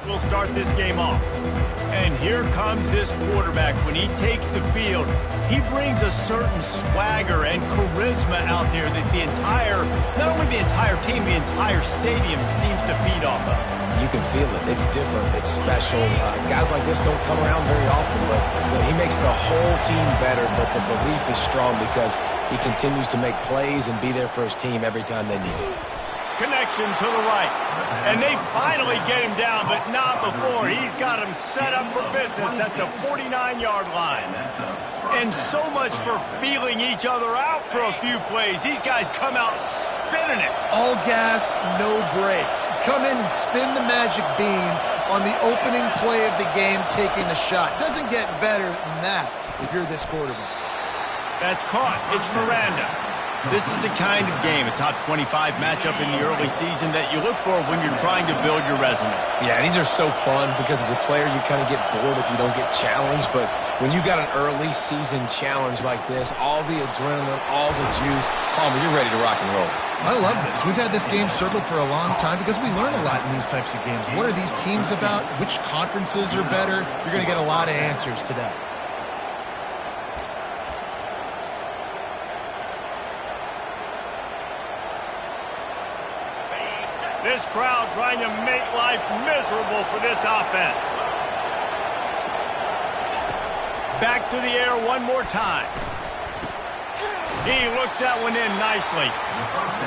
will start this game off. And here comes this quarterback. When he takes the field, he brings a certain swagger and charisma out there that not only the entire team, the entire stadium seems to feed off of. You can feel it. It's different. It's special. Guys like this don't come around very often, but he makes the whole team better, but the belief is strong because he continues to make plays and be there for his team every time they need it. Connection to the right. And they finally get him down, but not before. He's got him set up for business at the 49-yard line. And so much for feeling each other out for a few plays. These guys come out spinning it. All gas, no brakes. Come in and spin the magic bean on the opening play of the game, taking a shot. Doesn't get better than that if you're this quarterback. That's caught. It's Miranda. This is the kind of game, a top 25 matchup in the early season that you look for when you're trying to build your resume. Yeah, these are so fun because as a player you kind of get bored if you don't get challenged, but when you got an early season challenge like this, all the adrenaline, all the juice, Palmer, you're ready to rock and roll. I love this. We've had this game circled for a long time because we learn a lot in these types of games. What are these teams about? Which conferences are better? You're going to get a lot of answers today. This crowd trying to make life miserable for this offense. Back to the air one more time. He looks that one in nicely.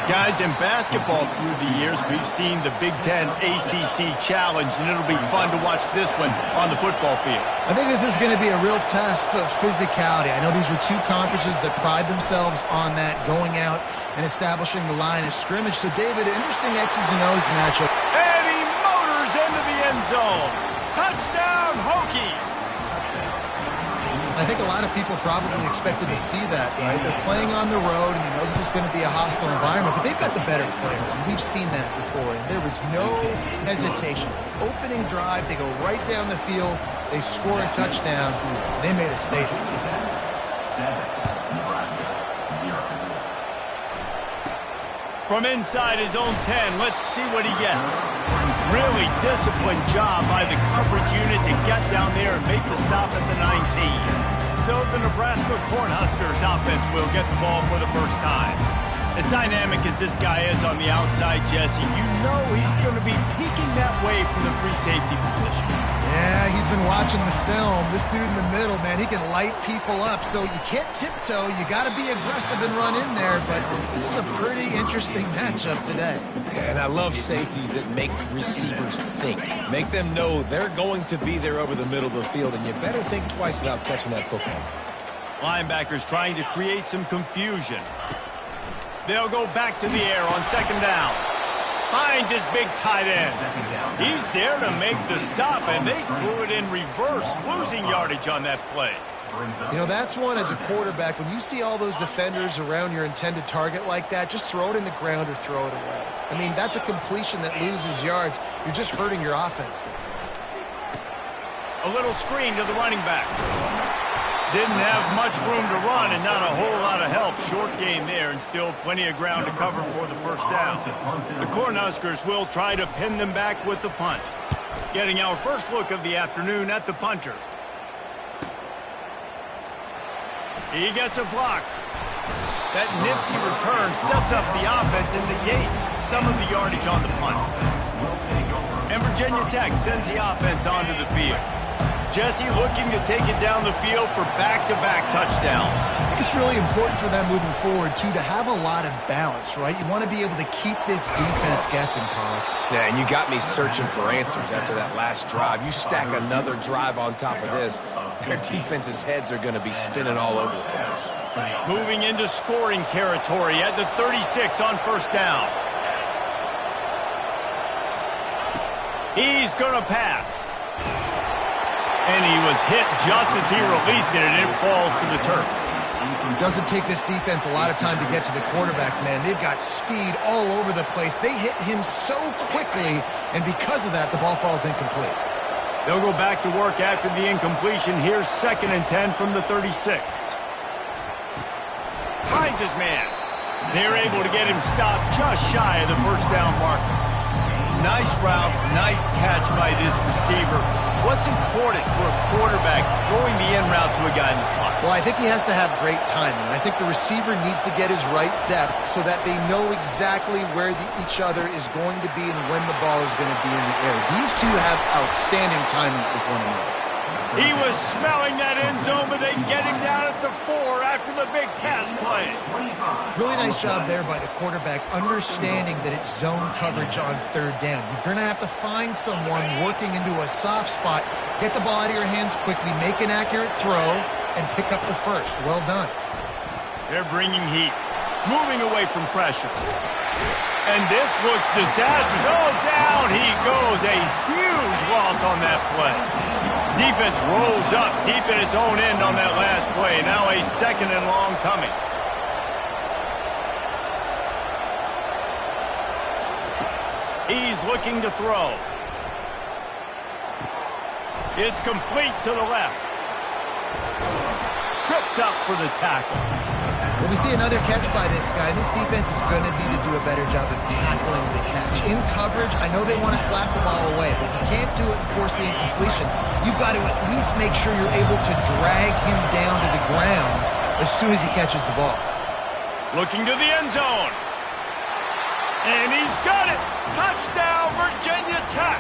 Guys, in basketball through the years, we've seen the Big Ten ACC Challenge, and it'll be fun to watch this one on the football field. I think this is going to be a real test of physicality. I know these are two conferences that pride themselves on that, going out and establishing the line of scrimmage. So, David, interesting X's and O's matchup. And he motors into the end zone. Touchdown, Hokies! I think a lot of people probably expected to see that, right? They're playing on the road, and you know this is going to be a hostile environment, but they've got the better players, and we've seen that before, and there was no hesitation. Opening drive, they go right down the field, they score a touchdown, and they made a statement. From inside his own 10, let's see what he gets. Really disciplined job by the coverage unit to get down there and make the stop at the 19. So the Nebraska Cornhuskers offense will get the ball for the first time. As dynamic as this guy is on the outside, Jesse, you know he's going to be peeking that way from the free safety position. Yeah, he's been watching the film. This dude in the middle, man, he can light people up. So you can't tiptoe. You got to be aggressive and run in there. But this is a pretty interesting matchup today. And I love safeties that make receivers think. Make them know they're going to be there over the middle of the field, and you better think twice about catching that football. Linebackers trying to create some confusion. They'll go back to the air on second down. Finds his big tight end. He's there to make the stop, and they threw it in reverse, losing yardage on that play. You know, that's one as a quarterback. When you see all those defenders around your intended target like that, just throw it in the ground or throw it away. I mean, that's a completion that loses yards. You're just hurting your offense there. A little screen to the running back. Didn't have much room to run and not a whole lot of help. Short game there and still plenty of ground to cover for the first down. The Cornhuskers will try to pin them back with the punt. Getting our first look of the afternoon at the punter. He gets a block. That nifty return sets up the offense and negates some of the yardage on the punt. And Virginia Tech sends the offense onto the field. Jesse looking to take it down the field for back-to-back touchdowns. I think it's really important for them moving forward, too, to have a lot of balance, right? You want to be able to keep this defense guessing, Pollock. Yeah, and you got me searching for answers after that last drive. You stack another drive on top of this, their defense's heads are going to be spinning all over the place. Moving into scoring territory at the 36 on first down. He's going to pass. And he was hit just as he released it, and it falls to the turf. It doesn't take this defense a lot of time to get to the quarterback, man. They've got speed all over the place. They hit him so quickly, and because of that, the ball falls incomplete. They'll go back to work after the incompletion. Here's 2nd and 10 from the 36. Finds his man. They're able to get him stopped just shy of the first down marker. Nice route, nice catch by this receiver. What's important for a quarterback throwing the in route to a guy in the slot? Well, I think he has to have great timing. I think the receiver needs to get his right depth so that they know exactly where each other is going to be and when the ball is going to be in the air. These two have outstanding timing with one another. He was smelling that end zone, but they get him down at the 4 after the big pass play. Really nice job there by the quarterback, understanding that it's zone coverage on third down. You're going to have to find someone working into a soft spot, get the ball out of your hands quickly, make an accurate throw, and pick up the first. Well done. They're bringing heat, moving away from pressure. And this looks disastrous. Oh, down he goes. A huge loss on that play. Defense rolls up deep in its own end on that last play. Now a 2nd and long coming. He's looking to throw. It's complete to the left. Tripped up for the tackle. Well, we see another catch by this guy. This defense is going to need to do a better job of tackling the catch. In coverage, I know they want to slap the ball away, but if you can't do it and force the incompletion, you've got to at least make sure you're able to drag him down to the ground as soon as he catches the ball. Looking to the end zone. And he's got it. Touchdown, Virginia Tech.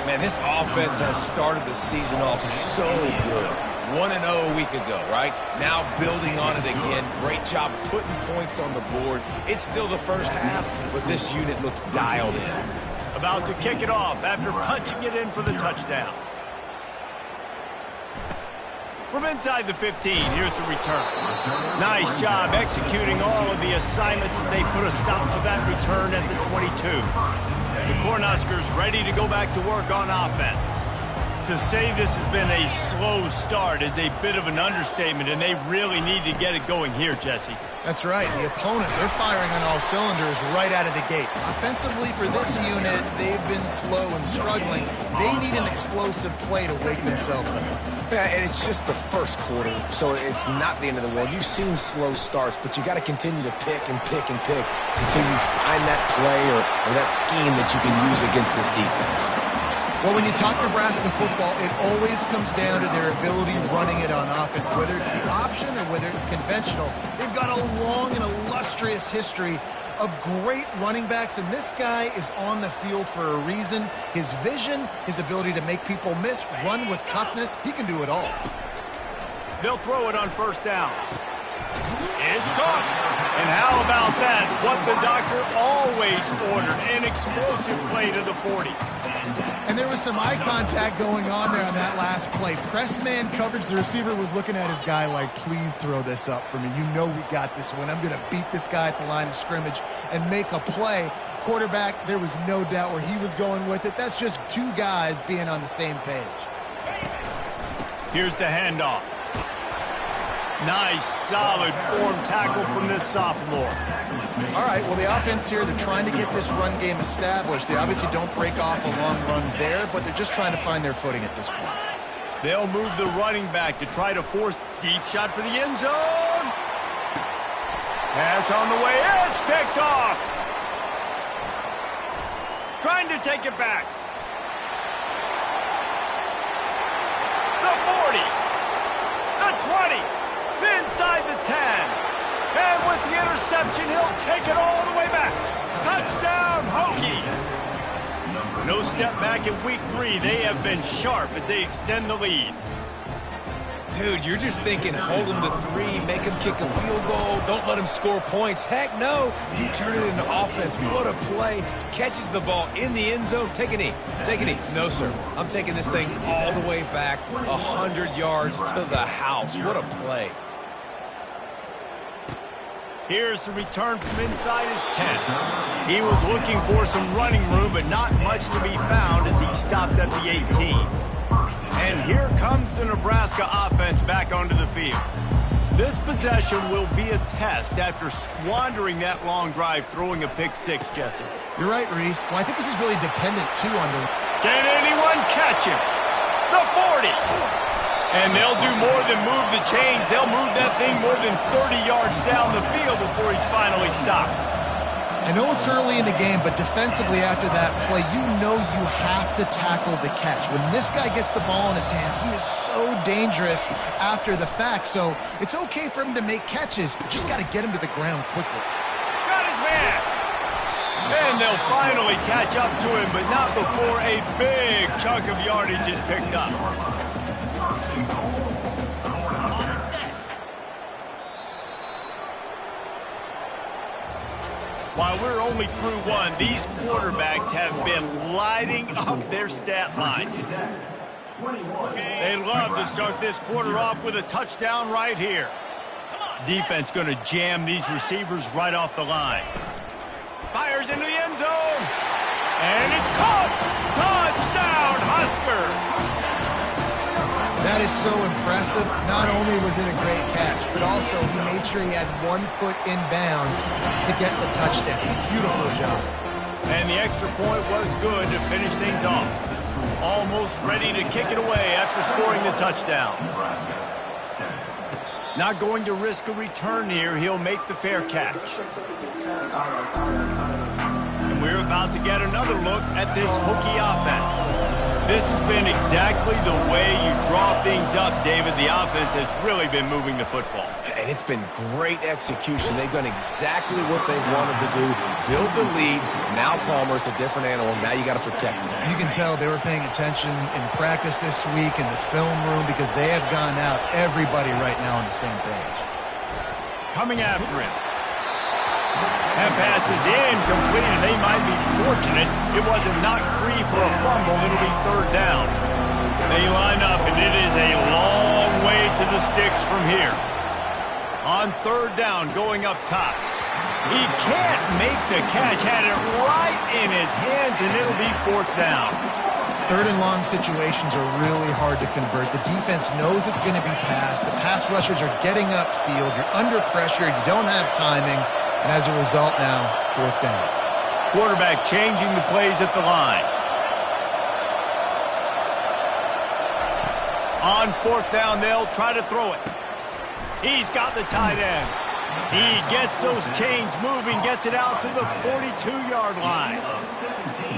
Man, this offense has started the season off so good. 1-0 a week ago, right? Now building on it again. Great job putting points on the board. It's still the first half, but this unit looks dialed in. About to kick it off after punching it in for the touchdown. From inside the 15, here's the return. Nice job executing all of the assignments as they put a stop to that return at the 22. The Cornhuskers ready to go back to work on offense. To say this has been a slow start is a bit of an understatement, and they really need to get it going here, Jesse. That's right. The opponent, they're firing on all cylinders right out of the gate. Offensively, for this unit, they've been slow and struggling. They need an explosive play to wake themselves up. Yeah, and it's just the first quarter, so it's not the end of the world. You've seen slow starts, but you got to continue to pick and pick and pick until you find that play or that scheme that you can use against this defense. Well, when you talk Nebraska football, it always comes down to their ability running it on offense, whether it's the option or whether it's conventional. They've got a long and illustrious history of great running backs, and this guy is on the field for a reason. His vision, his ability to make people miss, run with toughness, he can do it all. They'll throw it on first down. It's caught. And how about that? What the doctor always ordered, an explosive play to the 40. And there was some eye contact going on there on that last play. Press man coverage. The receiver was looking at his guy like, please throw this up for me. You know we got this one. I'm going to beat this guy at the line of scrimmage and make a play. Quarterback, there was no doubt where he was going with it. That's just two guys being on the same page. Here's the handoff. Nice, solid form tackle from this sophomore. All right, well, the offense here, they're trying to get this run game established. They obviously don't break off a long run there, but they're just trying to find their footing at this point. They'll move the running back to try to force deep shot for the end zone. Pass on the way. It's picked off. Trying to take it back. The 40. The 20. Inside the 10. And with the interception, he'll take it all the way back. Touchdown, Hokies. No step back in week 3. They have been sharp as they extend the lead. Dude, you're just thinking, hold him to 3, make him kick a field goal, don't let him score points. Heck no, you turn it into offense. What a play. Catches the ball in the end zone. Take a knee. Take a knee. No, sir. I'm taking this thing all the way back 100 yards to the house. What a play. Here's the return from inside his 10. He was looking for some running room, but not much to be found as he stopped at the 18. And here comes the Nebraska offense back onto the field. This possession will be a test after squandering that long drive throwing a pick-6, Jesse. You're right, Reese. Well, I think this is really dependent, too, on the... Can anyone catch him? The 40! And they'll do more than move the chains. They'll move that thing more than 30 yards down the field before he's finally stopped. I know it's early in the game, but defensively after that play, you know you have to tackle the catch. When this guy gets the ball in his hands, he is so dangerous after the fact. So it's okay for him to make catches. You just got to get him to the ground quickly. Got his man! And they'll finally catch up to him, but not before a big chunk of yardage is picked up. While we're only through one, these quarterbacks have been lighting up their stat line. They love to start this quarter off with a touchdown right here. Defense going to jam these receivers right off the line. Fires into the end zone. And it's caught. Touchdown, Husker. That is so impressive. Not only was it a great catch, but also he made sure he had 1 foot in bounds to get the touchdown. Beautiful job. And the extra point was good to finish things off. Almost ready to kick it away after scoring the touchdown. Not going to risk a return here. He'll make the fair catch. And we're about to get another look at this Hokie offense. This has been exactly the way you draw things up, David. The offense has really been moving the football. And it's been great execution. They've done exactly what they've wanted to do. Build the lead. Now Palmer's a different animal. Now you got to protect him. You can tell they were paying attention in practice this week in the film room because they have gone out, everybody right now on the same page. Coming after him. That pass is incomplete, and they might be fortunate it wasn't knocked free for a fumble. It'll be third down. They line up, and it is a long way to the sticks from here. On third down, going up top. He can't make the catch. Had it right in his hands, and it'll be fourth down. Third and long situations are really hard to convert. The defense knows it's going to be passed. The pass rushers are getting upfield. You're under pressure. You don't have timing. And as a result now, fourth down. Quarterback changing the plays at the line. On fourth down, they'll try to throw it. He's got the tight end. He gets those chains moving, gets it out to the 42-yard line.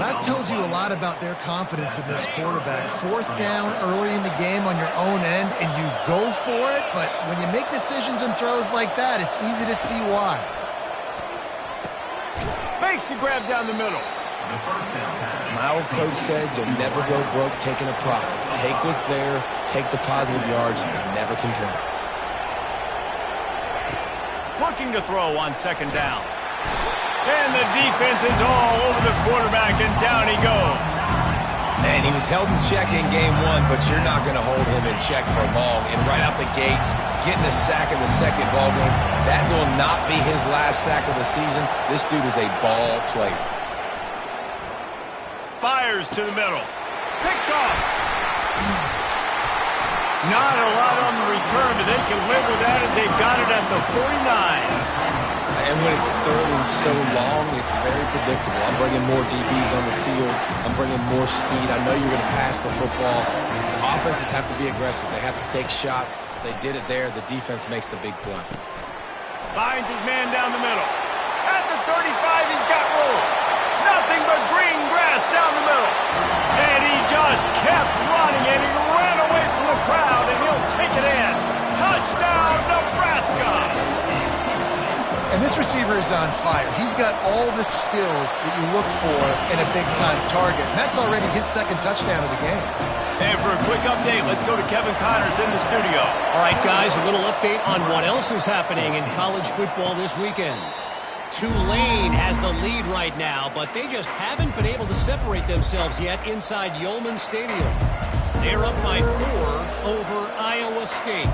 That tells you a lot about their confidence in this quarterback. Fourth down early in the game on your own end, and you go for it, but when you make decisions and throws like that, it's easy to see why. Makes the grab down the middle. My old coach said you'll never go broke taking a profit. Take what's there, take the positive yards, and never complain. Looking to throw on second down. And the defense is all over the quarterback, and down he goes. And he was held in check in game one, but you're not going to hold him in check for long. And right out the gates, getting a sack in the second ball game, that will not be his last sack of the season. This dude is a ball player. Fires to the middle. Picked off. Not a lot on the return, but they can live with that as they've got it at the 49. And when it's third and so long, it's very predictable. I'm bringing more DBs on the field. I'm bringing more speed. I know you're going to pass the football. The offenses have to be aggressive. They have to take shots. They did it there. The defense makes the big play. Finds his man down the middle. At the 35, he's got room. Nothing but green grass down the middle. And he just kept running, and he ran away from the crowd, and he'll take it in. Touchdown, Nebraska! And this receiver is on fire. He's got all the skills that you look for in a big-time target. And that's already his second touchdown of the game. And for a quick update, let's go to Kevin Connors in the studio. All right, guys, a little update on what else is happening in college football this weekend. Tulane has the lead right now, but they just haven't been able to separate themselves yet inside Yulman Stadium. They're up by 4 over Iowa State.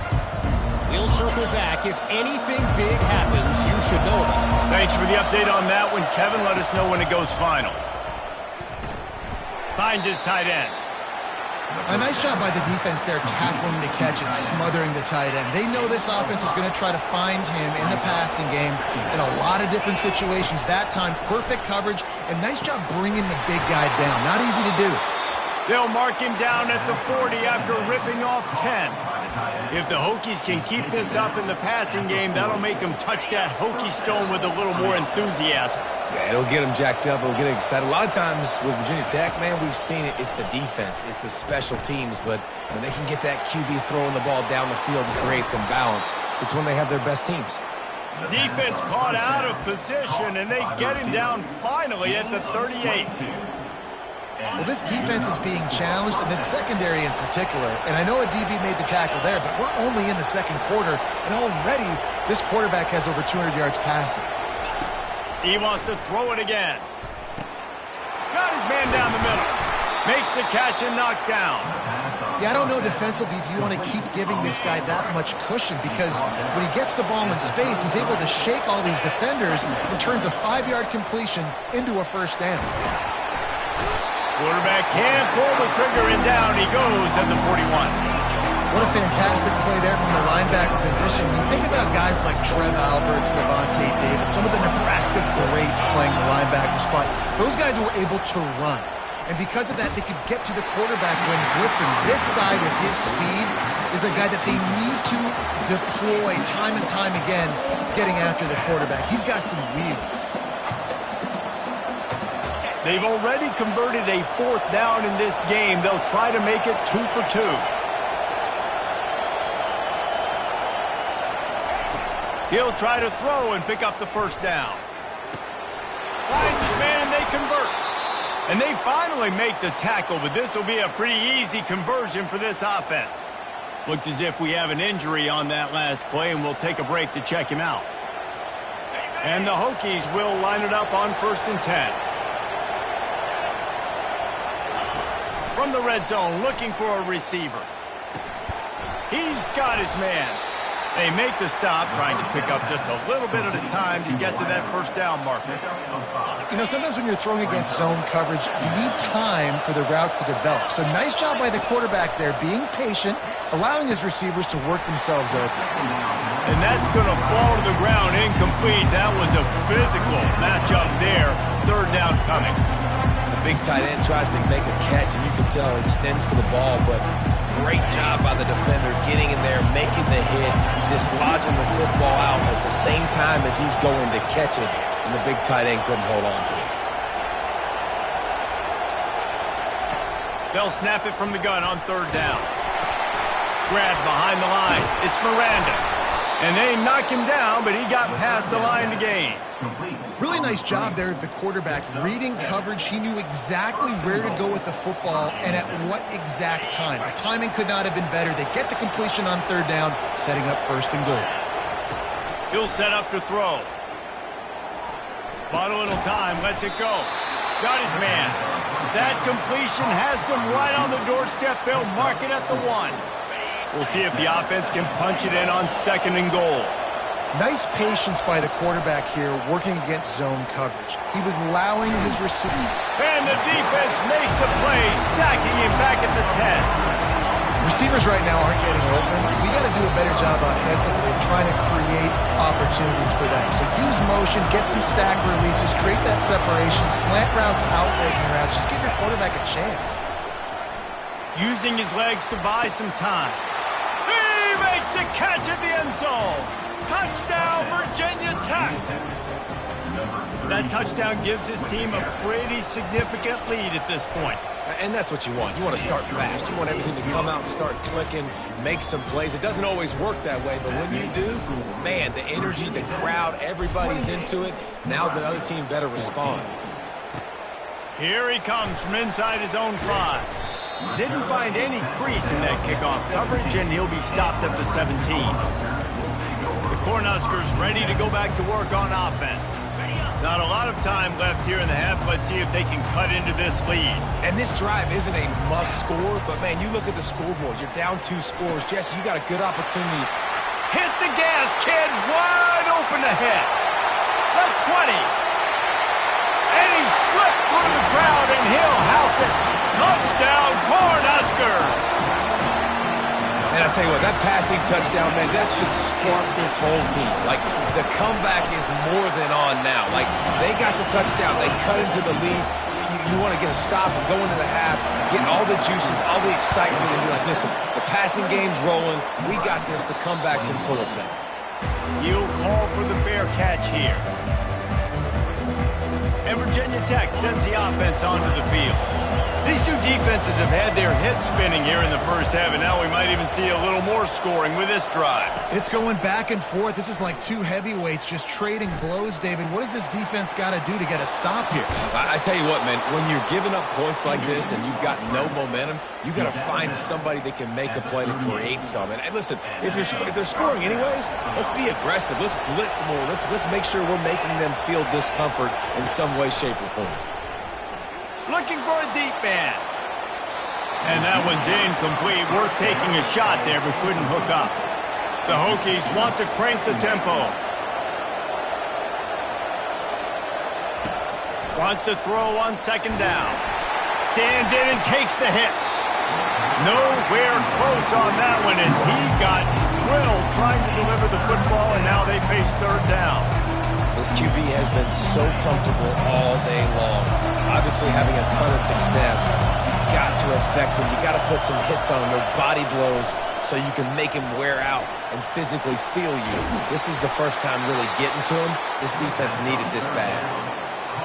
We'll circle back. If anything big happens, you should know about it. Thanks for the update on that one, Kevin. Let us know when it goes final. Finds his tight end. A nice job by the defense there, tackling the catch and smothering the tight end. They know this offense is going to try to find him in the passing game in a lot of different situations. That time, perfect coverage, and nice job bringing the big guy down. Not easy to do. They'll mark him down at the 40 after ripping off 10. If the Hokies can keep this up in the passing game, that'll make them touch that Hokie stone with a little more enthusiasm. Yeah, it'll get them jacked up. It'll get them excited. A lot of times with Virginia Tech, man, we've seen it. It's the defense. It's the special teams. But when they can get that QB throwing the ball down the field and create some balance, it's when they have their best teams. Defense caught out of position, and they get him down finally at the 38. Well, this defense is being challenged, and this secondary in particular. And I know a DB made the tackle there, but we're only in the second quarter, and already this quarterback has over 200 yards passing. He wants to throw it again. Got his man down the middle. Makes the catch and knocked down. Yeah, I don't know defensively if you want to keep giving this guy that much cushion, because when he gets the ball in space, he's able to shake all these defenders and turns a 5-yard completion into a first down. Quarterback can't pull the trigger, and down he goes at the 41. What a fantastic play there from the linebacker position. When you think about guys like Trev Alberts, Levante David, some of the Nebraska greats playing the linebacker spot, those guys were able to run. And because of that, they could get to the quarterback when blitzing. This guy with his speed is a guy that they need to deploy time and time again getting after the quarterback. He's got some wheels. They've already converted a 4th down in this game. They'll try to make it 2 for 2. He'll try to throw and pick up the first down. Finds his man, they convert. And they finally make the tackle, but this will be a pretty easy conversion for this offense. Looks as if we have an injury on that last play, and we'll take a break to check him out. And the Hokies will line it up on 1st and 10. From the red zone, looking for a receiver. He's got his man. They make the stop, trying to pick up just a little bit at a time to get to that first down marker. You know, sometimes when you're throwing against zone coverage, you need time for the routes to develop. So nice job by the quarterback there, being patient, allowing his receivers to work themselves open. And that's going to fall to the ground incomplete. That was a physical matchup there. 3rd down coming. Big tight end tries to make a catch, and you can tell he extends for the ball, but great job by the defender getting in there, making the hit, dislodging the football out at the same time as he's going to catch it, and the big tight end couldn't hold on to it. They'll snap it from the gun on 3rd down. Grabbed behind the line. It's Miranda. And they knock him down, but he got past the line to gain. Really nice job there of the quarterback. Reading coverage, he knew exactly where to go with the football and at what exact time. The timing could not have been better. They get the completion on 3rd down, setting up 1st and goal. He'll set up to throw. Bought a little time, lets it go. Got his man. That completion has them right on the doorstep. They'll mark it at the 1. We'll see if the offense can punch it in on 2nd and goal. Nice patience by the quarterback here, working against zone coverage. He was allowing his receiver. And the defense makes a play, sacking him back at the 10. Receivers right now aren't getting open. We got to do a better job offensively of trying to create opportunities for them. So use motion, get some stack releases, create that separation, slant routes, out-breaking routes. Just give your quarterback a chance. Using his legs to buy some time. He makes the catch at the end zone. Touchdown, Virginia Tech. That touchdown gives his team a pretty significant lead at this point. And that's what you want. You want to start fast. You want everything to come out and start clicking, make some plays. It doesn't always work that way, but when you do, man, the energy, the crowd, everybody's into it. Now the other team better respond. Here he comes from inside his own 5. Didn't find any crease in that kickoff coverage, and he'll be stopped at the 17. The Cornhuskers ready to go back to work on offense. Not a lot of time left here in the half. Let's see if they can cut into this lead. And this drive isn't a must score, but, man, you look at the scoreboard. You're down 2 scores. Jesse, you got a good opportunity. Hit the gas, kid. Wide open ahead. The 20. And he slipped through the crowd, and he'll house it. Touchdown, Cornhuskers. And I'll tell you what, that passing touchdown, man, that should spark this whole team. Like, the comeback is more than on now. Like, they got the touchdown. They cut into the lead. you want to get a stop and go into the half, get all the juices, all the excitement, and be like, listen, the passing game's rolling. We got this. The comeback's in full effect. He'll call for the fair catch here. And Virginia Tech sends the offense onto the field. These two defenses have had their heads spinning here in the first half, and now we might even see a little more scoring with this drive. It's going back and forth. This is like two heavyweights just trading blows, David. What does this defense got to do to get a stop here? I tell you what, man, when you're giving up points like this and you've got no momentum, you got to find somebody that can make a play to create some. And listen, if they're scoring anyways, let's be aggressive. Let's blitz more. Let's make sure we're making them feel discomfort in some way, shape, or form. Looking for a deep man. And that one's incomplete. Worth taking a shot there, but couldn't hook up. The Hokies want to crank the tempo. Wants to throw on second down. Stands in and takes the hit. Nowhere close on that one as he got drilled trying to deliver the football, and now they face third down. This QB has been so comfortable all day long. Obviously having a ton of success. You've got to affect him. You've got to put some hits on him, those body blows, so you can make him wear out and physically feel you. This is the first time really getting to him. This defense needed this bad.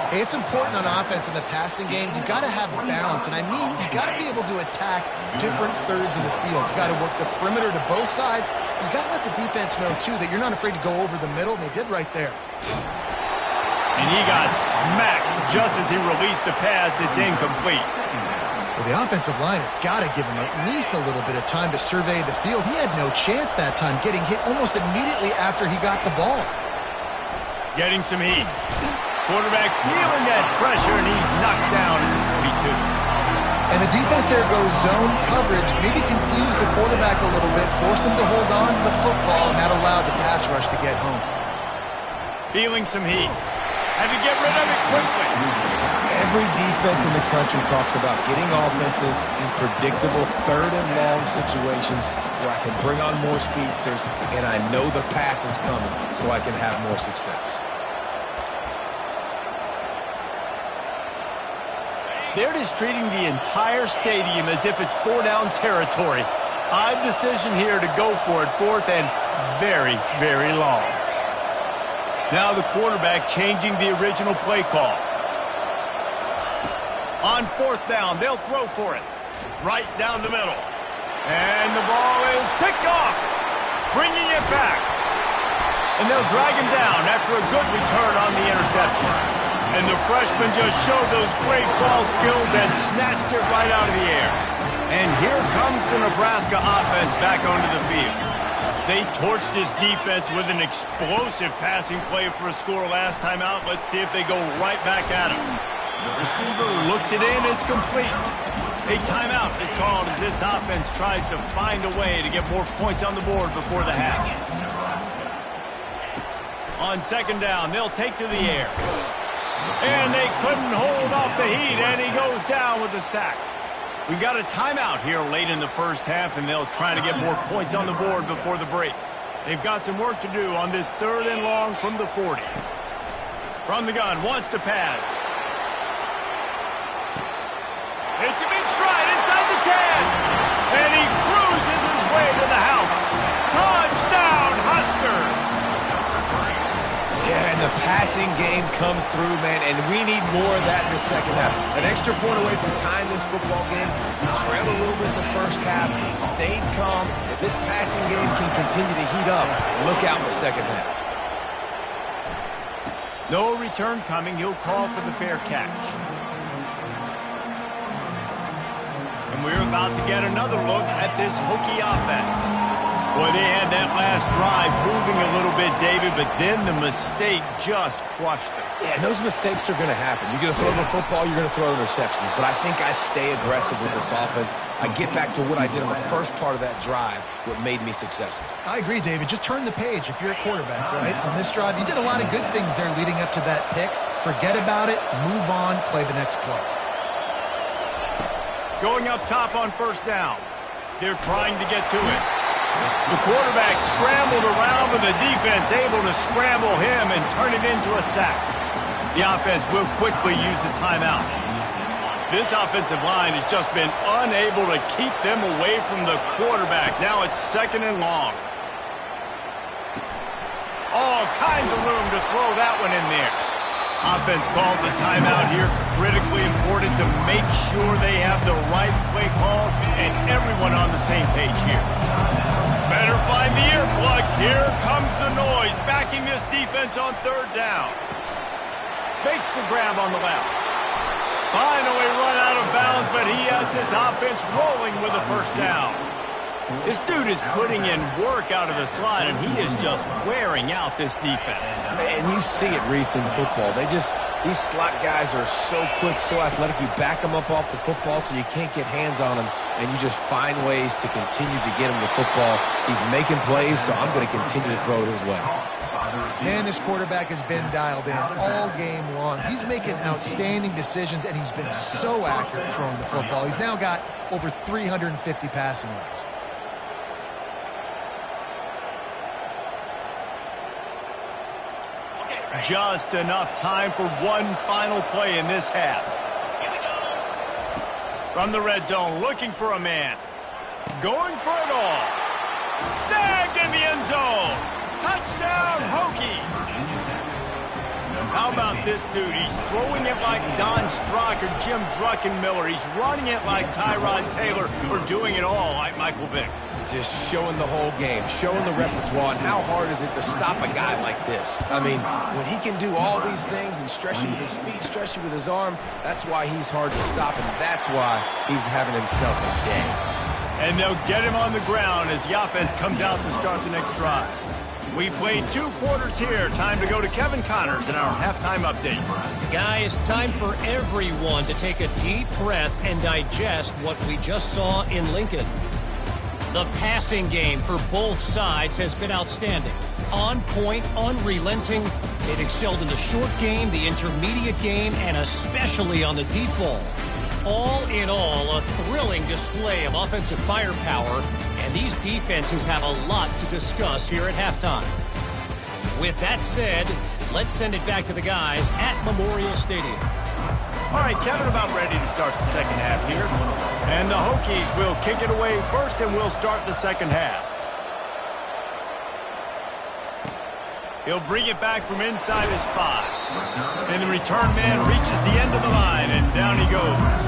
Hey, it's important on offense in the passing game. You've got to have balance, and I mean you've got to be able to attack different thirds of the field. You've got to work the perimeter to both sides. You've got to let the defense know, too, that you're not afraid to go over the middle, and they did right there. And he got smacked just as he released the pass. It's incomplete. Well, the offensive line has got to give him at least a little bit of time to survey the field. He had no chance that time, getting hit almost immediately after he got the ball. Getting some heat. Quarterback feeling that pressure, and he's knocked down at the 42. And the defense there goes zone coverage, maybe confused the quarterback a little bit, forced him to hold on to the football, and that allowed the pass rush to get home. Feeling some heat. Had to get rid of it quickly. Every defense in the country talks about getting offenses in predictable third and long situations where I can bring on more speedsters and I know the pass is coming so I can have more success. They're just treating the entire stadium as if it's four-down territory. Odd decision here to go for it, fourth and very, very long. Now the quarterback changing the original play call. On fourth down, they'll throw for it. Right down the middle. And the ball is picked off. Bringing it back. And they'll drag him down after a good return on the interception. And the freshman just showed those great ball skills and snatched it right out of the air. And here comes the Nebraska offense back onto the field. They torched this defense with an explosive passing play for a score last time out. Let's see if they go right back at him. The receiver looks it in. It's complete. A timeout is called as this offense tries to find a way to get more points on the board before the half. On second down, they'll take to the air. And they couldn't hold off the heat, and he goes down with a sack. We got a timeout here late in the first half, and they'll try to get more points on the board before the break. They've got some work to do on this third and long from the 40. From the gun, wants to pass. Hits him in stride inside the 10. And he cruises his way to the house. Touchdown, Husker! Yeah, and the passing game comes through, man, and we need more of that in the second half. An extra point away from tying this football game. We trailed a little bit in the first half, stayed calm. If this passing game can continue to heat up, look out in the second half. No return coming. He'll call for the fair catch. And we're about to get another look at this Hokie offense. Boy, they had that last drive moving a little bit, David, but then the mistake just crushed them. Yeah, those mistakes are going to happen. You're going to throw the football, you're going to throw interceptions. But I think I stay aggressive with this offense. I get back to what I did on the first part of that drive, what made me successful. I agree, David. Just turn the page if you're a quarterback, right? On this drive, you did a lot of good things there leading up to that pick. Forget about it, move on, play the next play. Going up top on first down. They're trying to get to it. The quarterback scrambled around, but the defense able to scramble him and turn it into a sack. The offense will quickly use the timeout. This offensive line has just been unable to keep them away from the quarterback. Now it's 2nd and long. All kinds of room to throw that one in there. Offense calls a timeout here. Critically important to make sure they have the right play call and everyone on the same page here. Better find the earplugs. Here comes the noise, backing this defense on 3rd down. Makes the grab on the left. Finally run out of bounds, but he has this offense rolling with a 1st down. This dude is putting in work out of the slot, and he is just wearing out this defense. Man, you see it, Reese, in football. These slot guys are so quick, so athletic. You back them up off the football so you can't get hands on them, and you just find ways to continue to get him the football. He's making plays, so I'm going to continue to throw it his way. Man, this quarterback has been dialed in all game long. He's making outstanding decisions, and he's been so accurate throwing the football. He's now got over 350 passing yards. Just enough time for one final play in this half. From the red zone, looking for a man. Going for it all. Snagged in the end zone. Touchdown, Hokies. How about this dude? He's throwing it like Don Strock or Jim Druckenmiller. He's running it like Tyrod Taylor or doing it all like Michael Vick. Just showing the whole game, showing the repertoire, and how hard is it to stop a guy like this? I mean, when he can do all these things and stretch you with his feet, stretch you with his arm, that's why he's hard to stop, and that's why he's having himself a day. And they'll get him on the ground as the offense comes out to start the next drive. We played 2 quarters here. Time to go to Kevin Connors in our halftime update. Guys, time for everyone to take a deep breath and digest what we just saw in Lincoln. The passing game for both sides has been outstanding. On point, unrelenting. They've excelled in the short game, the intermediate game, and especially on the deep ball. All in all, a thrilling display of offensive firepower, and these defenses have a lot to discuss here at halftime. With that said, let's send it back to the guys at Memorial Stadium. All right, Kevin, about ready to start the second half here. And the Hokies will kick it away first, and we'll start the second half. He'll bring it back from inside his 5. And the return man reaches the end of the line, and down he goes.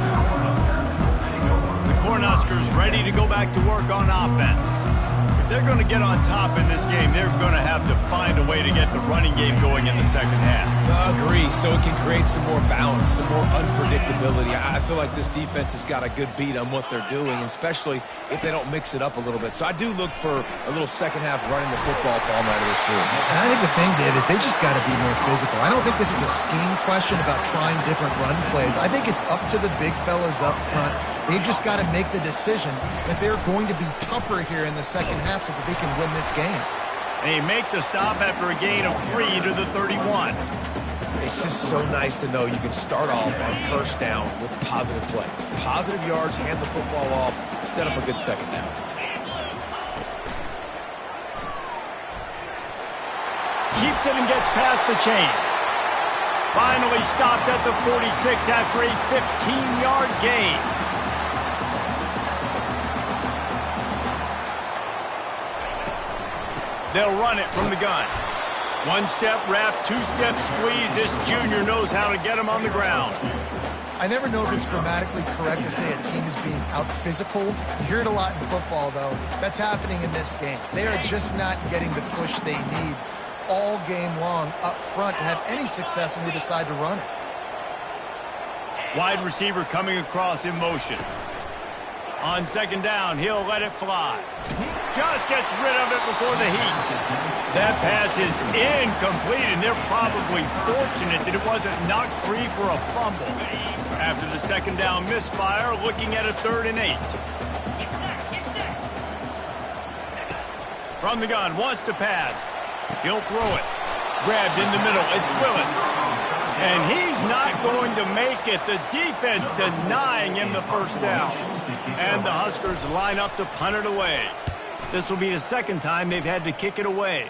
The Cornhuskers ready to go back to work on offense. If they're going to get on top in this game, they're going to have to find a way to get the running game going in the second half. Agree, so it can create some more balance, some more unpredictability. I feel like this defense has got a good beat on what they're doing, especially if they don't mix it up a little bit. So I do look for a little second half running the football palm out of this group. And I think the thing, Dave, is they just got to be more physical. I don't think this is a scheme question about trying different run plays. I think it's up to the big fellas up front. They've just got to make the decision that they're going to be tougher here in the second half so that they can win this game. And he make the stop after a gain of 3 to the 31. It's just so nice to know you can start off on first down with positive plays. Positive yards, hand the football off, set up a good second down. Keeps it and gets past the chains. Finally stopped at the 46 after a 15-yard gain. They'll run it from the gun. 1-step wrap, 2-step squeeze. This junior knows how to get him on the ground. I never know if it's grammatically correct to say a team is being out-physicaled. You hear it a lot in football, though. That's happening in this game. They are just not getting the push they need all game long up front to have any success when they decide to run it. Wide receiver coming across in motion. On second down, he'll let it fly. Just gets rid of it before the heat. That pass is incomplete, and they're probably fortunate that it wasn't knocked free for a fumble. After the second down misfire, looking at a 3rd and 8. From the gun, wants to pass. He'll throw it. Grabbed in the middle. It's Willis. And he's not going to make it. The defense denying him the first down. And the Huskers line up to punt it away. This will be the second time they've had to kick it away.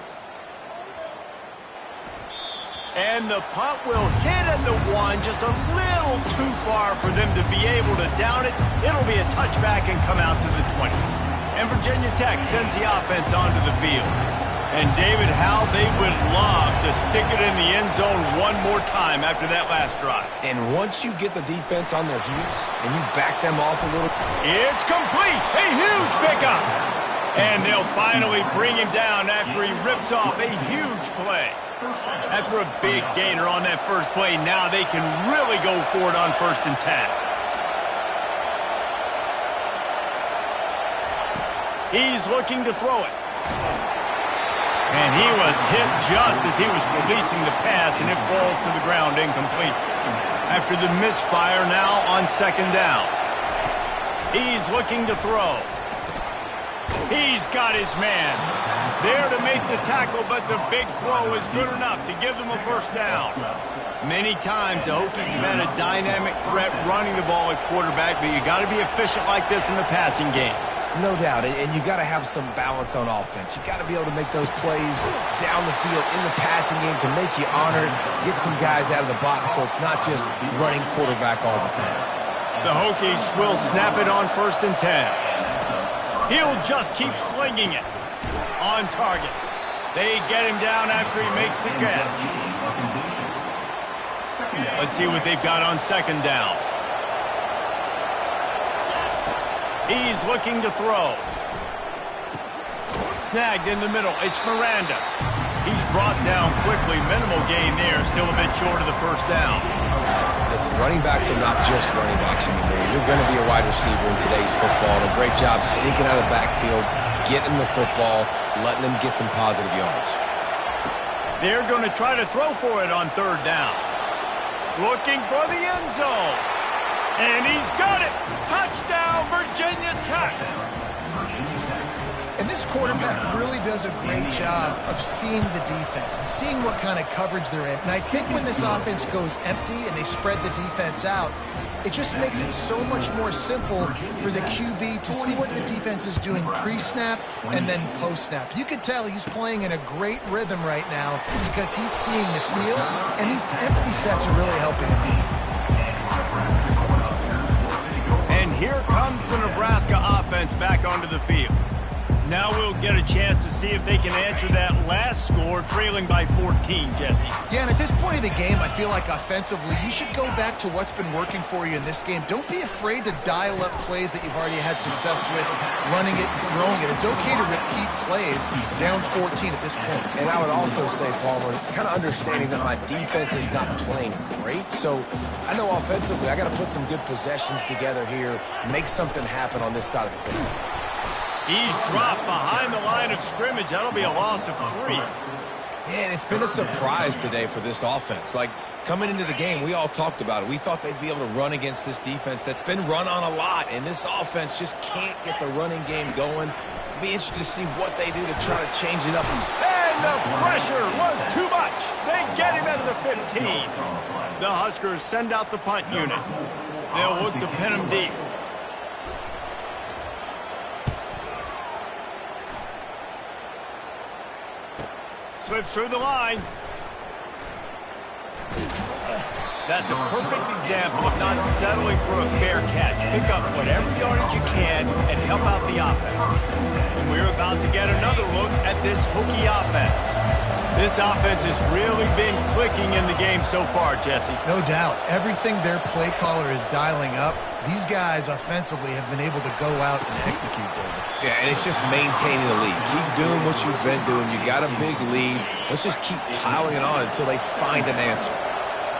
And the punt will hit at the 1, just a little too far for them to be able to down it. It'll be a touchback and come out to the 20. And Virginia Tech sends the offense onto the field. And David, how they would love to stick it in the end zone one more time after that last drive. And once you get the defense on their heels and you back them off a little. It's complete. A huge pickup. And they'll finally bring him down after he rips off a huge play. After a big gainer on that first play, now they can really go for it on 1st and 10. He's looking to throw it. And he was hit just as he was releasing the pass, and it falls to the ground incomplete. After the misfire, now on 2nd down. He's looking to throw. He's got his man. There to make the tackle, but the big throw is good enough to give them a 1st down. Many times the Hokies have had a dynamic threat running the ball at quarterback, but you got to be efficient like this in the passing game. No doubt, and you got to have some balance on offense. You got to be able to make those plays down the field in the passing game to make you honor it, get some guys out of the box so it's not just running quarterback all the time. The Hokies will snap it on 1st and 10. He'll just keep slinging it. On target. They get him down after he makes the catch. Let's see what they've got on 2nd down. He's looking to throw. Snagged in the middle. It's Miranda. He's brought down quickly. Minimal gain there. Still a bit short of the 1st down. Listen, running backs are not just running backs anymore. You're going to be a wide receiver in today's football. And a great job sneaking out of the backfield, getting the football, letting them get some positive yards. They're going to try to throw for it on 3rd down. Looking for the end zone. And he's got it. Touchdown, Virginia Tech. And this quarterback really does a great job of seeing the defense and seeing what kind of coverage they're in. And I think when this offense goes empty and they spread the defense out, it just makes it so much more simple for the QB to see what the defense is doing pre-snap and then post-snap. You could tell he's playing in a great rhythm right now because he's seeing the field, and these empty sets are really helping him. And here comes the Nebraska offense back onto the field. Now we'll get a chance to see if they can answer that last score, trailing by 14, Jesse. Yeah, and at this point of the game, I feel like offensively, you should go back to what's been working for you in this game. Don't be afraid to dial up plays that you've already had success with, running it and throwing it. It's okay to repeat plays down 14 at this point. And I would also say, Palmer, kind of understanding that my defense is not playing great, so I know offensively I got to put some good possessions together here, make something happen on this side of the field. He's dropped behind the line of scrimmage. That'll be a loss of 3. Man, it's been a surprise today for this offense. Like, coming into the game, we all talked about it. We thought they'd be able to run against this defense that's been run on a lot, and this offense just can't get the running game going. It'll be interesting to see what they do to try to change it up. And the pressure was too much. They get him at the 15. The Huskers send out the punt unit. They'll look to pin him deep. Slips through the line. That's a perfect example of not settling for a fair catch. Pick up whatever yardage you can and help out the offense. And we're about to get another look at this Hokie offense. This offense has really been clicking in the game so far, Jesse. No doubt. Everything their play caller is dialing up, these guys offensively have been able to go out and execute, David. Yeah, and it's just maintaining the lead. Keep doing what you've been doing. You got a big lead. Let's just keep piling it on until they find an answer.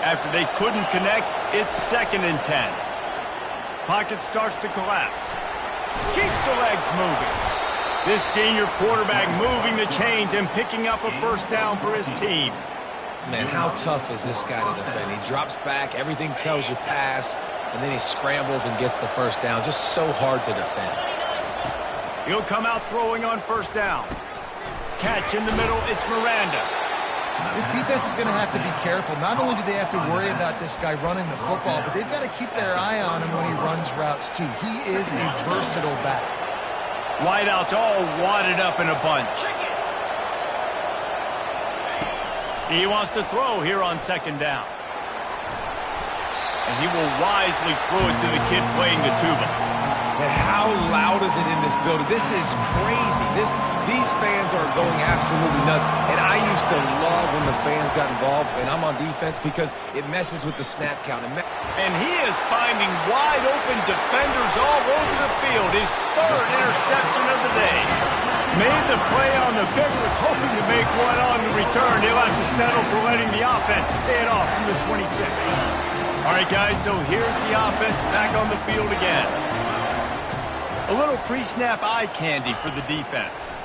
After they couldn't connect, it's 2nd and 10. Pocket starts to collapse. Keeps the legs moving. This senior quarterback moving the chains and picking up a 1st down for his team. Man, how tough is this guy to defend? He drops back, everything tells you pass, and then he scrambles and gets the 1st down. Just so hard to defend. He'll come out throwing on 1st down. Catch in the middle, it's Miranda. This defense is going to have to be careful. Not only do they have to worry about this guy running the football, but they've got to keep their eye on him when he runs routes too. He is a versatile back. Wideouts all wadded up in a bunch. He wants to throw here on second down. And he will wisely throw it to the kid playing the tuba. And how loud is it in this building? This is crazy. These fans are going absolutely nuts. And I used to love when the fans got involved, and I'm on defense because it messes with the snap count. And he is finding wide open defenders all over the field. His third interception of the day. Made the play on the pick, was hoping to make one on the return. He'll have to settle for letting the offense pay it off from the 26. All right, guys, so here's the offense back on the field again. A little pre-snap eye candy for the defense.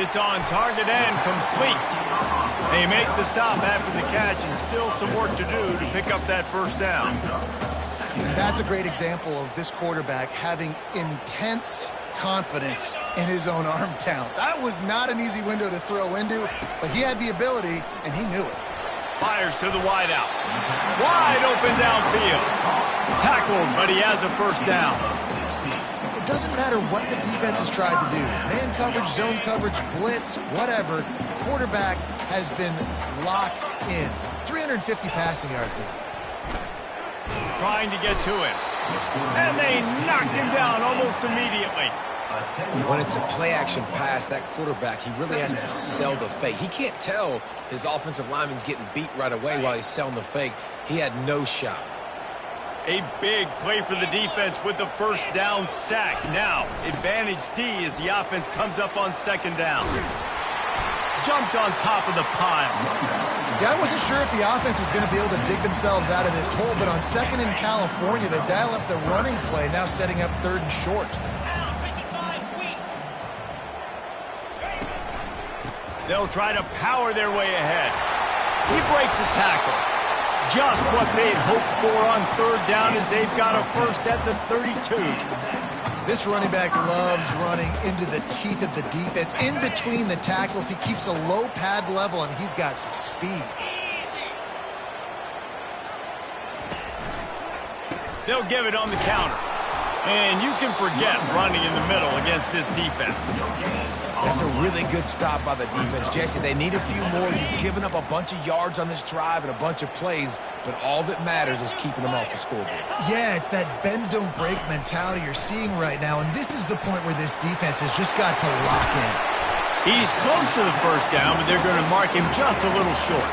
It's on target and complete. They make the stop after the catch and still some work to do to pick up that first down. That's a great example of this quarterback having intense confidence in his own arm talent. That was not an easy window to throw into, but he had the ability, and he knew it. Fires to the wide out. Wide open downfield. Tackled, but he has a first down. It doesn't matter what the defense has tried to do. Man coverage, zone coverage, blitz, whatever. The quarterback has been locked in. 350 passing yards there. Trying to get to him. And they knocked him down almost immediately. When it's a play-action pass, that quarterback, he really has to sell the fake. He can't tell his offensive lineman's getting beat right away while he's selling the fake. He had no shot. A big play for the defense with the first down sack. Now, advantage D as the offense comes up on second down. Jumped on top of the pile. Yeah, I wasn't sure if the offense was going to be able to dig themselves out of this hole, but on second in California, they dial up the running play, now setting up third and short. They'll try to power their way ahead. He breaks a tackle. Just what they'd hoped for on third down as they've got a first at the 32. This running back loves running into the teeth of the defense. In between the tackles, he keeps a low pad level, and he's got some speed. They'll give it on the counter. And you can forget running in the middle against this defense. That's a really good stop by the defense, Jesse. They need a few more. You've given up a bunch of yards on this drive and a bunch of plays, but all that matters is keeping them off the scoreboard. Yeah, it's that bend, don't break mentality you're seeing right now, and this is the point where this defense has just got to lock in. He's close to the first down, but they're going to mark him just a little short.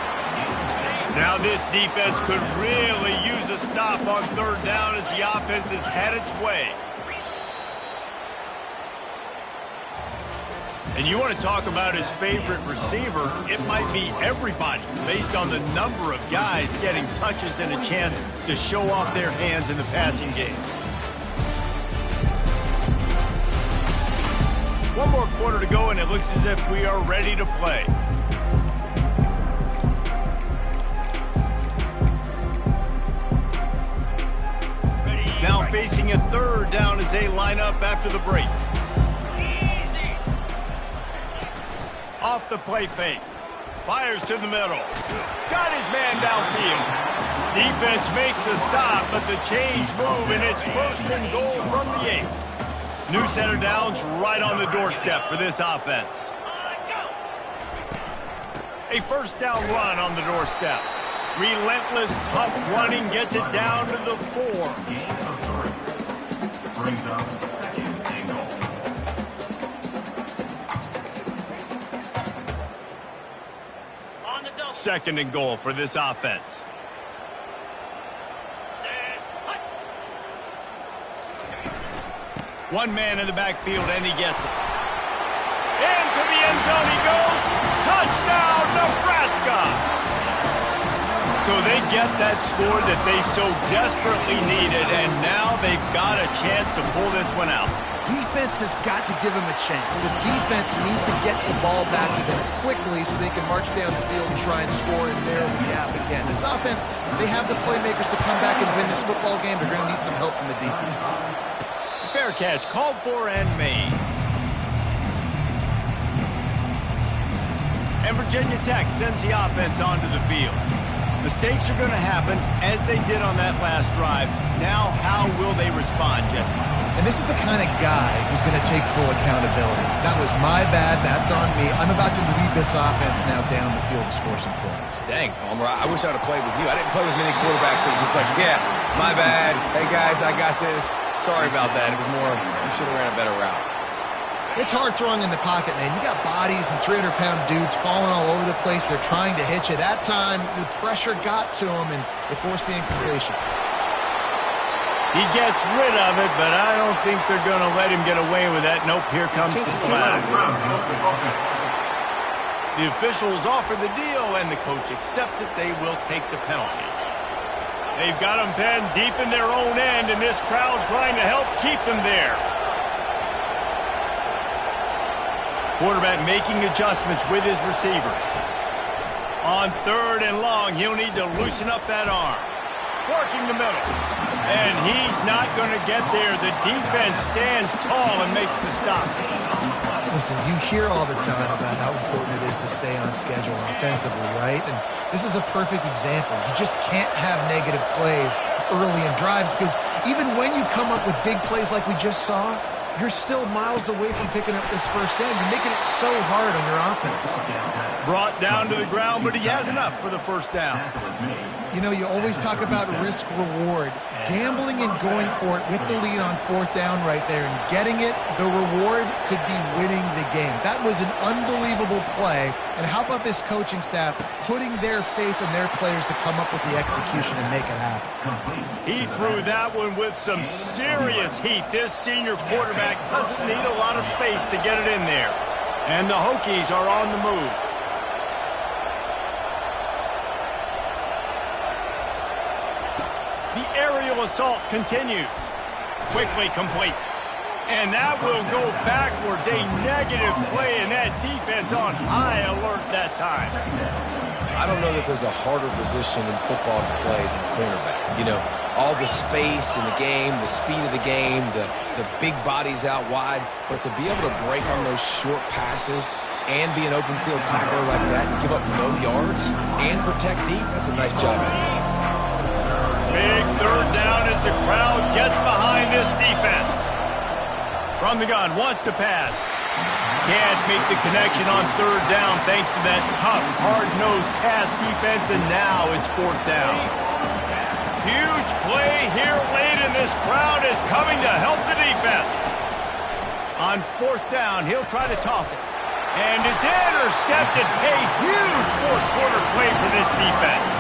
Now this defense could really use a stop on third down as the offense has had its way. And you want to talk about his favorite receiver, it might be everybody based on the number of guys getting touches and a chance to show off their hands in the passing game. One more quarter to go, and it looks as if we are ready to play. Now facing a third down as they line up after the break. Off the play fake. Fires to the middle. Got his man downfield. Defense makes a stop, but the change move, and it's first and goal from the 8. New set of downs right on the doorstep for this offense. A first down run on the doorstep. Relentless, tough running gets it down to the 4. Brings up second and goal. Second and goal for this offense. One man in the backfield, and he gets it. Into the end zone he goes. Touchdown, Nebraska! So they get that score that they so desperately needed, and now they've got a chance to pull this one out. Defense has got to give them a chance. The defense needs to get the ball back to them quickly so they can march down the field and try and score and narrow the gap again. This offense, they have the playmakers to come back and win this football game. They're going to need some help from the defense. Fair catch, called for and made. And Virginia Tech sends the offense onto the field. Mistakes are going to happen, as they did on that last drive. Now, how will they respond, Jesse? And this is the kind of guy who's going to take full accountability. That was my bad. That's on me. I'm about to lead this offense now down the field and score some points. Dang, Palmer, I wish I would have played with you. I didn't play with many quarterbacks that were just like, yeah, my bad. Hey, guys, I got this. Sorry about that. It was more, you should have ran a better route. It's hard throwing in the pocket, man. You got bodies and 300-pound dudes falling all over the place. They're trying to hit you. That time, the pressure got to them, and it forced the incompletion. He gets rid of it, but I don't think they're going to let him get away with that. Nope, here comes the flag. The officials offer the deal, and the coach accepts it. They will take the penalty. They've got them pinned deep in their own end, and this crowd trying to help keep them there. Quarterback making adjustments with his receivers. On 3rd and long, he'll need to loosen up that arm. Working the middle. And he's not going to get there. The defense stands tall and makes the stop. Listen, you hear all the time about how important it is to stay on schedule offensively, right? And this is a perfect example. You just can't have negative plays early in drives because even when you come up with big plays like we just saw, you're still miles away from picking up this first down. You're making it so hard on your offense. Brought down to the ground, but he has enough for the first down. You know, you always talk about risk-reward. Gambling and going for it with the lead on 4th down right there and getting it, the reward could be winning the game. That was an unbelievable play. And how about this coaching staff putting their faith in their players to come up with the execution and make it happen? He threw that one with some serious heat. This senior quarterback doesn't need a lot of space to get it in there. And the Hokies are on the move. The aerial assault continues. Quickly complete. And that will go backwards. A negative play, and that defense on high alert that time. I don't know that there's a harder position in football to play than cornerback. You know, all the space in the game, the speed of the game, the big bodies out wide. But to be able to break on those short passes and be an open field tackler like that and give up no yards and protect deep, that's a nice job. Big 3rd down as the crowd gets behind this defense. From the gun, wants to pass. Can't make the connection on 3rd down thanks to that tough, hard-nosed pass defense, and now it's 4th down. Huge play here late, and this crowd is coming to help the defense. On 4th down, he'll try to toss it. And it's intercepted. A huge 4th quarter play for this defense.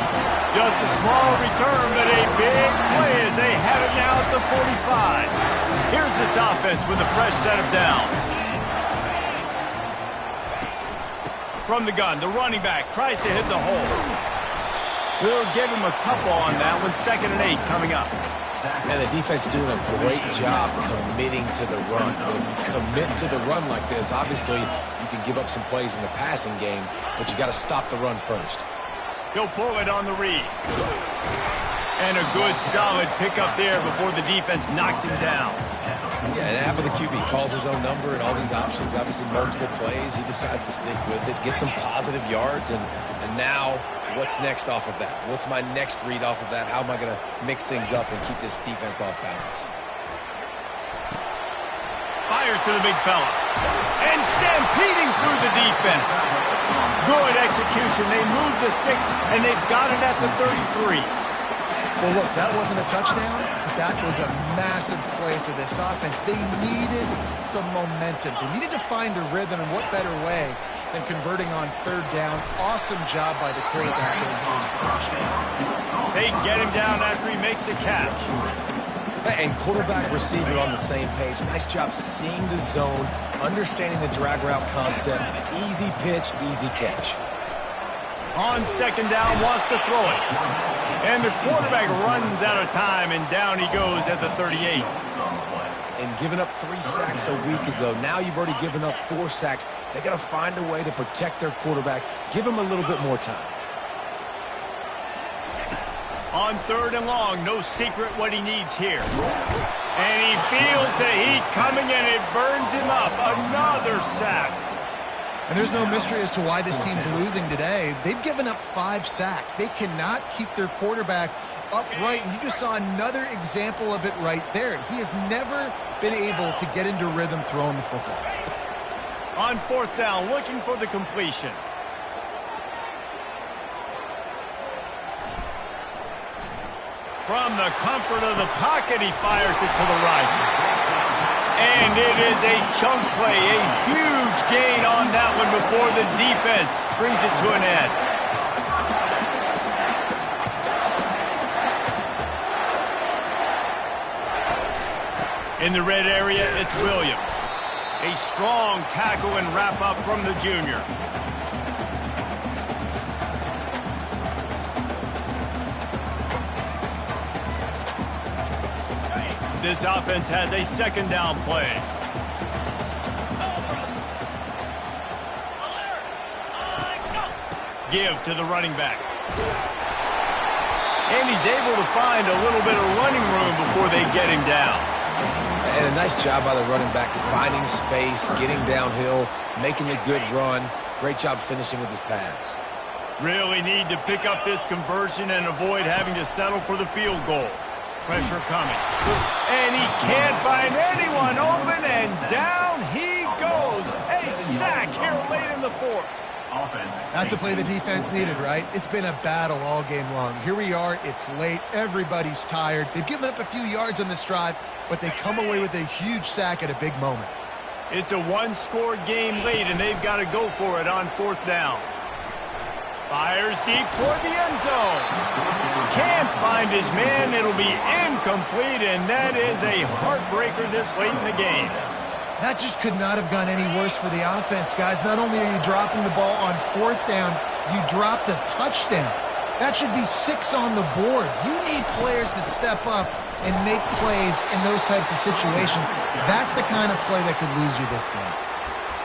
Just a small return, but a big play as they have it now at the 45. Here's this offense with a fresh set of downs. From the gun, the running back tries to hit the hole. We'll give him a couple on that one. 2nd and 8 coming up. And the defense doing a great job committing to the run. When you commit to the run like this, obviously you can give up some plays in the passing game, but you got to stop the run first. He'll pull it on the read. And a good, solid pickup there before the defense knocks him down. Yeah, and after the QB calls his own number and all these options, obviously multiple plays, he decides to stick with it, get some positive yards, and now what's next off of that? What's my next read off of that? How am I going to mix things up and keep this defense off balance? Fires to the big fella. And stampeding through the defense. Good execution. They move the sticks, and they've got it at the 33. Well, look, that wasn't a touchdown, but that was a massive play for this offense. They needed some momentum. They needed to find a rhythm, and what better way than converting on 3rd down. Awesome job by the quarterback getting to his position. They get him down after he makes the catch. And quarterback receiver on the same page. Nice job seeing the zone, understanding the drag route concept. Easy pitch, easy catch. On 2nd down, wants to throw it. And the quarterback runs out of time, and down he goes at the 38. And giving up 3 sacks a week ago. Now you've already given up 4 sacks. They got to find a way to protect their quarterback. Give him a little bit more time. On 3rd and long, no secret what he needs here. And he feels the heat coming, and it burns him up. Another sack. And there's no mystery as to why this team's losing today. They've given up 5 sacks. They cannot keep their quarterback upright. And you just saw another example of it right there. He has never been able to get into rhythm throwing the football. On 4th down, looking for the completion. From the comfort of the pocket, he fires it to the right. And it is a chunk play, a huge gain on that one before the defense brings it to an end. In the red area, it's Williams. A strong tackle and wrap-up from the junior. This offense has a 2nd down play. Give to the running back. And he's able to find a little bit of running room before they get him down. And a nice job by the running back, finding space, getting downhill, making a good run. Great job finishing with his pads. Really need to pick up this conversion and avoid having to settle for the field goal. Pressure coming. And he can't find anyone open, and down he goes. A sack here late in the 4th. That's a play the defense needed, right? It's been a battle all game long. Here we are. It's late. Everybody's tired. They've given up a few yards on this drive, but they come away with a huge sack at a big moment. It's a 1-score game late, and they've got to go for it on 4th down. Fires deep toward the end zone. Can't find his man. It'll be incomplete, and that is a heartbreaker this late in the game. That just could not have gone any worse for the offense, guys. Not only are you dropping the ball on 4th down, you dropped a touchdown. That should be 6 on the board. You need players to step up and make plays in those types of situations. That's the kind of play that could lose you this game.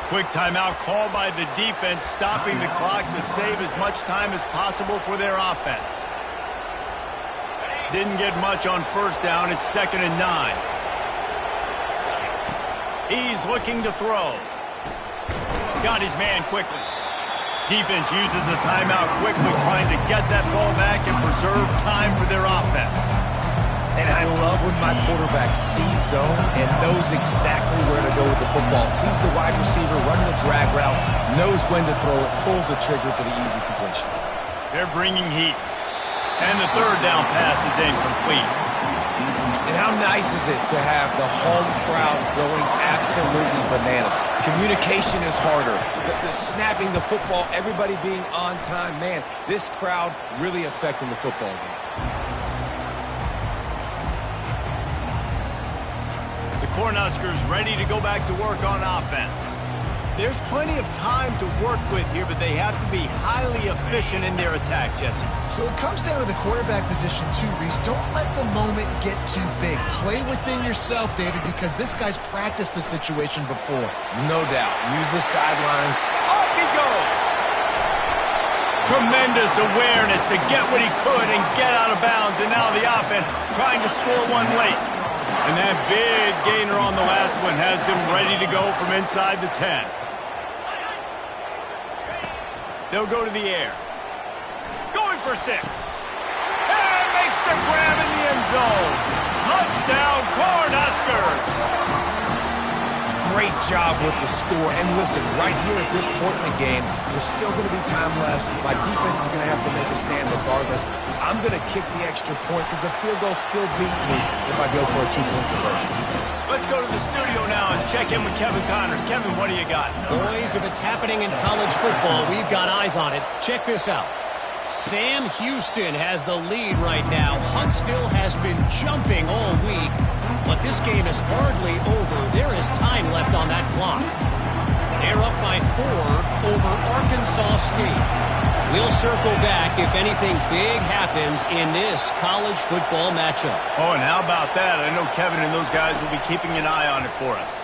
Quick timeout called by the defense, stopping the clock to save as much time as possible for their offense. Didn't get much on 1st down. It's 2nd and 9. He's looking to throw. Got his man quickly. Defense uses a timeout quickly, trying to get that ball back and preserve time for their offense. And I love when my quarterback sees zone and knows exactly where to go with the football. Sees the wide receiver running the drag route, knows when to throw it, pulls the trigger for the easy completion. They're bringing heat. And the 3rd down pass is incomplete. And how nice is it to have the home crowd going absolutely bananas. Communication is harder. The snapping the football, everybody being on time. Man, this crowd really affecting the football game. Cornhuskers ready to go back to work on offense. There's plenty of time to work with here, but they have to be highly efficient in their attack, Jesse. So it comes down to the quarterback position too, Reese. Don't let the moment get too big. Play within yourself, David, because this guy's practiced the situation before. No doubt. Use the sidelines. Off he goes! Tremendous awareness to get what he could and get out of bounds, and now the offense trying to score one late. And that big gainer on the last one has them ready to go from inside the 10. They'll go to the air. Going for 6. And makes the grab in the end zone. Touchdown, Cornhuskers! Great job with the score. And listen, right here at this point in the game, there's still going to be time left. My defense is going to have to make a stand regardless. I'm going to kick the extra point because the field goal still beats me if I go for a 2-point conversion. Let's go to the studio now and check in with Kevin Connors. Kevin, what do you got? Boys, if it's happening in college football, we've got eyes on it. Check this out. Sam Houston has the lead right now. Huntsville has been jumping all week, but this game is hardly over. There is time left on that clock. They're up by 4 over Arkansas State. We'll circle back if anything big happens in this college football matchup. Oh, and how about that? I know Kevin and those guys will be keeping an eye on it for us.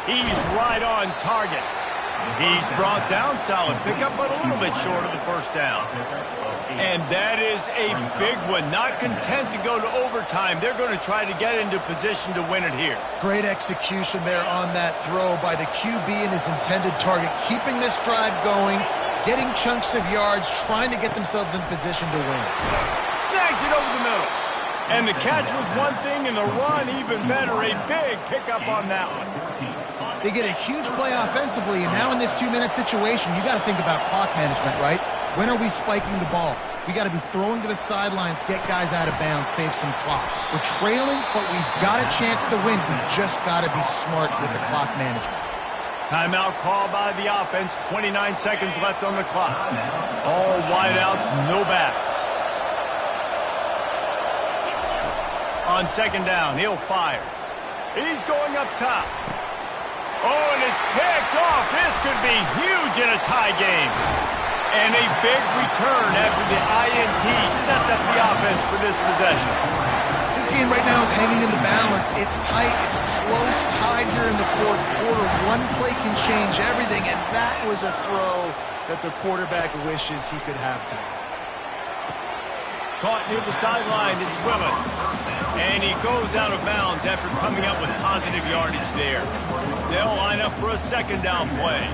He's right on target. He's brought down, solid pickup, but a little bit short of the first down. And that is a big one. Not content to go to overtime. They're going to try to get into position to win it here. Great execution there on that throw by the QB and his intended target, keeping this drive going, getting chunks of yards, trying to get themselves in position to win. Snags it over the middle. And the catch was one thing, and the run even better. A big pickup on that one. They get a huge play offensively, and now in this 2-minute situation, you got to think about clock management, right? When are we spiking the ball? We got to be throwing to the sidelines, get guys out of bounds, save some clock. We're trailing, but we've got a chance to win. We just got to be smart with the clock management. Timeout called by the offense. 29 seconds left on the clock. All wideouts, no backs. On second down, he'll fire. He's going up top. Oh, and it's picked off. This could be huge in a tie game. And a big return after the INT sets up the offense for this possession. This game right now is hanging in the balance. It's tight. It's close, tied here in the fourth quarter. One play can change everything, and that was a throw that the quarterback wishes he could have back. Caught near the sideline, it's Willis. And he goes out of bounds after coming up with positive yardage there. They'll line up for a second down play.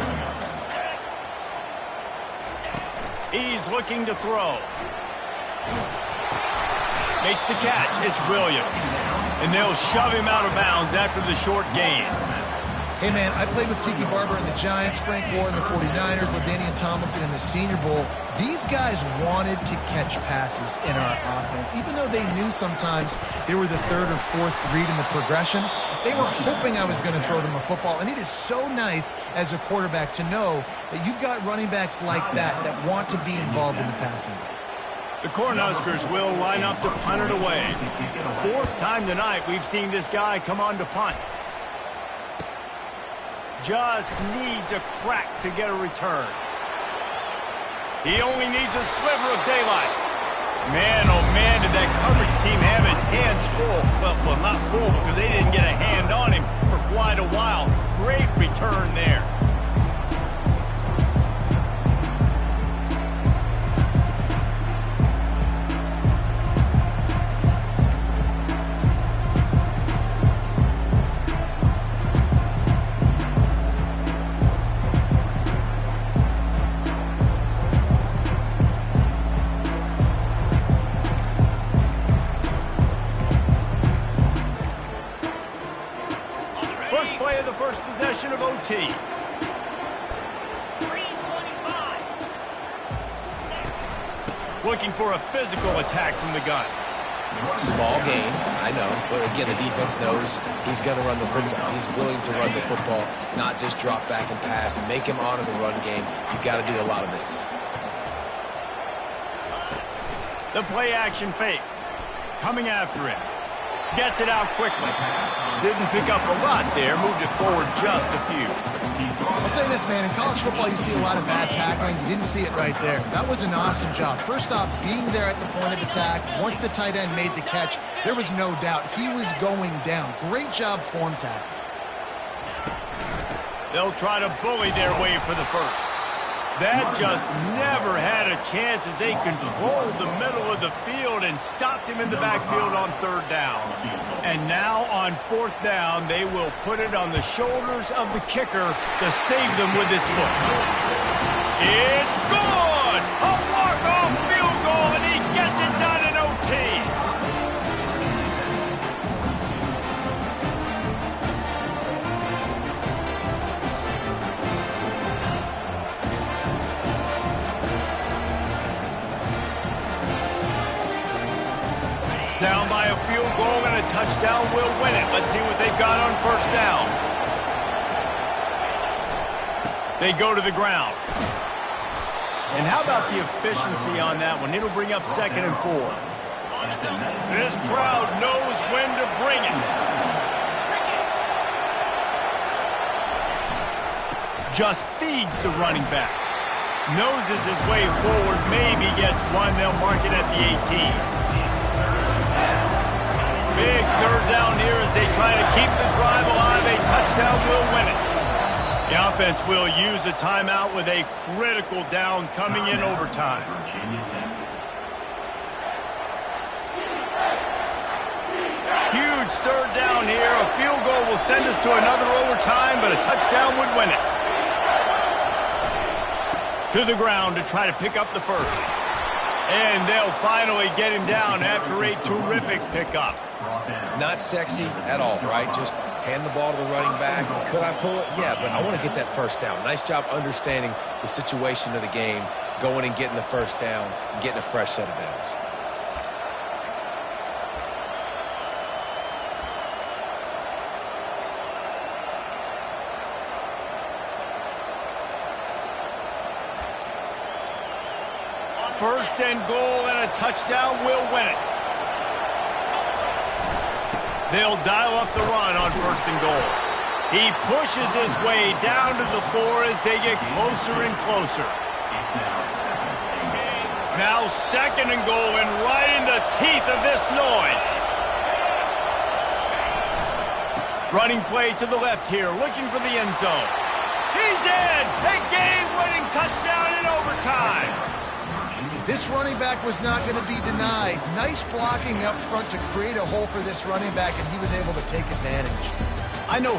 He's looking to throw. Makes the catch. It's Williams. And they'll shove him out of bounds after the short gain. Hey, man, I played with Tiki Barber and the Giants, Frank Gore and the 49ers, LaDainian Tomlinson in the Senior Bowl. These guys wanted to catch passes in our offense. Even though they knew sometimes they were the third or fourth read in the progression, they were hoping I was going to throw them a football. And it is so nice as a quarterback to know that you've got running backs like that that want to be involved in the passing game. The Cornhuskers will line up to punt it away. Fourth time tonight we've seen this guy come on to punt. Just needs a crack to get a return. He only needs a sliver of daylight. Man, oh man, did that coverage team have its hands full. Well, not full because they didn't get a hand on him for quite a while. Great return there. Of OT. Looking for a physical attack from the gun. Small gain, I know. But again, the defense knows he's going to run the football. He's willing to run the football, not just drop back and pass and make him honor the run game. You've got to do a lot of this. The play action fake. Coming after him. Gets it out quickly. Didn't pick up a lot there. Moved it forward just a few. I'll say this, man. In college football, you see a lot of bad tackling. You didn't see it right there. That was an awesome job. First off, being there at the point of attack. Once the tight end made the catch, there was no doubt he was going down. Great job form tackle. They'll try to bully their way for the first. That just never had a chance as they controlled the middle of the field and stopped him in the backfield on third down. And now on fourth down, they will put it on the shoulders of the kicker to save them with his foot. It's good! A walk-off field goal, and he gets it done in OT. Down by a field goal and a touchdown will win it. Let's see what they've got on first down. They go to the ground. And how about the efficiency on that one? It'll bring up 2nd and 4. This crowd knows when to bring it. Just feeds the running back. Noses his way forward, maybe gets one. They'll mark it at the 18. Big third down here as they try to keep the drive alive. A touchdown will win it. The defense will use a timeout with a critical down coming in overtime. Huge third down here. A field goal will send us to another overtime, but a touchdown would win it. To the ground to try to pick up the first. And they'll finally get him down after a terrific pickup. Not sexy at all, right? Just hand the ball to the running back. Could I pull it? Yeah, but I want to get that first down. Nice job understanding the situation of the game, going and getting the first down, and getting a fresh set of downs. First and goal and a touchdown will win it. They'll dial up the run on first and goal. He pushes his way down to the 4 as they get closer and closer. Now second and goal and right in the teeth of this noise. Running play to the left here, looking for the end zone. He's in! A game-winning touchdown in overtime. This running back was not going to be denied. Nice blocking up front to create a hole for this running back, and he was able to take advantage. I know